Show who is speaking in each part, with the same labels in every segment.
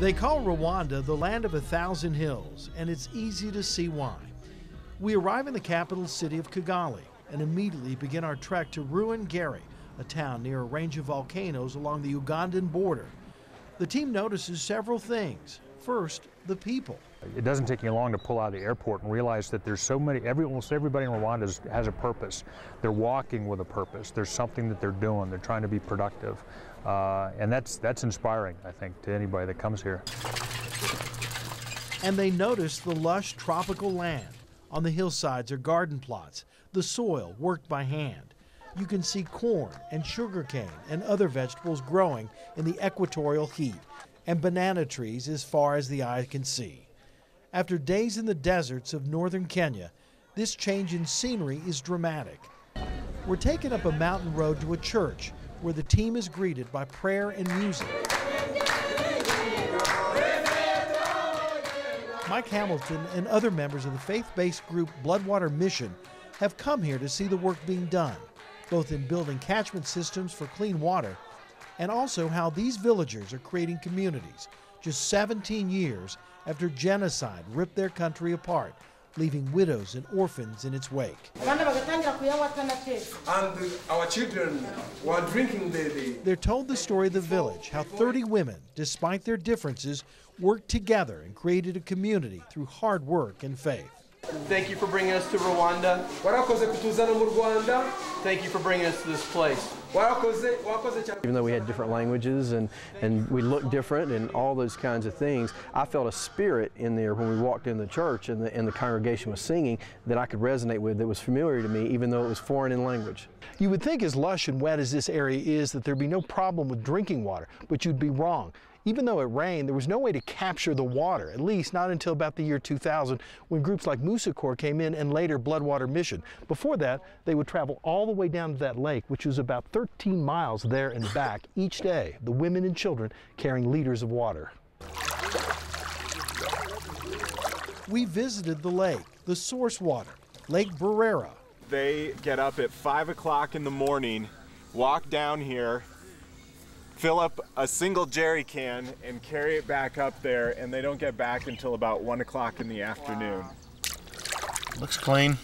Speaker 1: They call Rwanda the land of 1,000 hills, and it's easy to see why. We arrive in the capital city of Kigali and immediately begin our trek to Rwanda, a town near a range of volcanoes along the Ugandan border. The team notices several things. First, the people.
Speaker 2: It doesn't take you long to pull out of the airport and realize that there's so many, almost everybody in Rwanda has a purpose. They're walking with a purpose. There's something that they're doing. They're trying to be productive. And that's inspiring, I think, to anybody that comes here.
Speaker 1: And they notice the lush tropical land. On the hillsides are garden plots, the soil worked by hand. You can see corn and sugarcane and other vegetables growing in the equatorial heat, and banana trees as far as the eye can see. After days in the deserts of northern Kenya, this change in scenery is dramatic. We're taken up a mountain road to a church where the team is greeted by prayer and music. Mike Hamilton and other members of the faith-based group Bloodwater Mission have come here to see the work being done, both in building catchment systems for clean water and also how these villagers are creating communities just 17 years after genocide ripped their country apart, leaving widows and orphans in its wake.
Speaker 3: And our children were drinking
Speaker 1: They're told the story of the village, how 30 women, despite their differences, worked together and created a community through hard work and faith.
Speaker 4: Thank you for bringing us to Rwanda. Thank you for bringing us to this place.
Speaker 5: Even though we had different languages and we looked different and all those kinds of things, I felt a spirit in there when we walked in the church and the congregation was singing that I could resonate with, that was familiar to me, even though it was foreign in language.
Speaker 1: You would think as lush and wet as this area is that there'd be no problem with drinking water, but you'd be wrong. Even though it rained, there was no way to capture the water, at least not until about the year 2000, when groups like Massacred came in and later Bloodwater Mission. Before that, they would travel all the way down to that lake, which was about 13 miles there and back each day, the women and children carrying liters of water. We visited the lake, the source water, Lake Burera.
Speaker 6: They get up at 5 o'clock in the morning, walk down here, fill up a single jerry can and carry it back up there, and they don't get back until about 1 o'clock in the afternoon.
Speaker 7: Looks clean.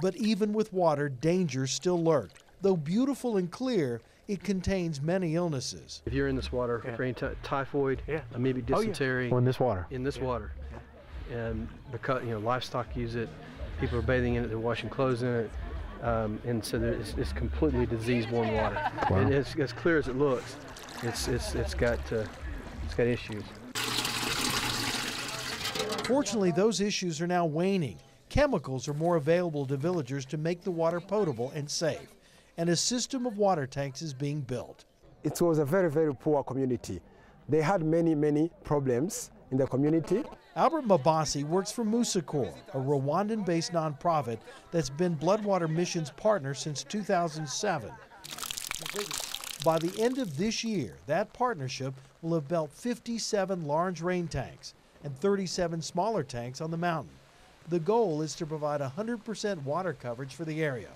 Speaker 1: But even with water, dangers still lurk. Though beautiful and clear, it contains many illnesses.
Speaker 5: If you're in this water for any typhoid, maybe dysentery.
Speaker 1: Or in this water.
Speaker 5: In this water. And because livestock use it, people are bathing in it, they're washing clothes in it. And so it's completely disease-borne water. Wow. And it's as clear as it looks. It's got issues.
Speaker 1: Fortunately, those issues are now waning. Chemicals are more available to villagers to make the water potable and safe, and a system of water tanks is being built.
Speaker 8: It was a very, very poor community. They had many problems in the community.
Speaker 1: Albert Mabasi works for Massacred, a Rwandan-based nonprofit that's been Bloodwater Mission's partner since 2007. By the end of this year, that partnership will have built 57 large rain tanks and 37 smaller tanks on the mountain. The goal is to provide 100% water coverage for the area.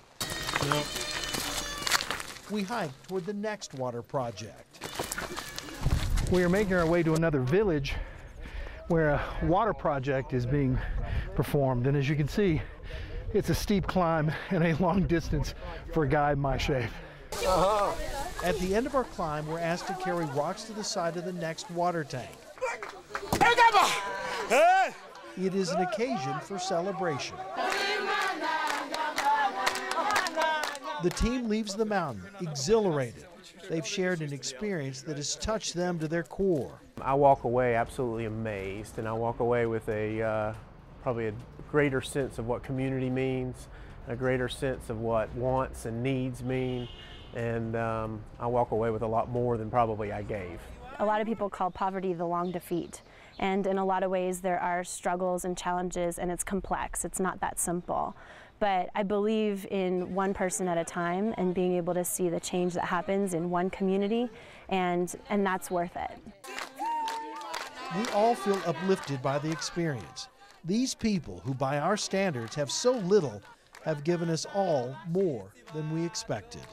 Speaker 1: We hike toward the next water project. We are making our way to another village where a water project is being performed. And as you can see, it's a steep climb and a long distance for a guy my shape. At the end of our climb, we're asked to carry rocks to the side of the next water tank. It is an occasion for celebration. The team leaves the mountain exhilarated. They've shared an experience that has touched them to their core.
Speaker 9: I walk away absolutely amazed, and I walk away with probably a greater sense of what community means, a greater sense of what wants and needs mean, and I walk away with a lot more than probably I gave.
Speaker 10: A lot of people call poverty the long defeat, and in a lot of ways there are struggles and challenges, and it's complex. It's not that simple. But I believe in one person at a time and being able to see the change that happens in one community, and that's worth it.
Speaker 1: We all feel uplifted by the experience. These people, who by our standards have so little, have given us all more than we expected.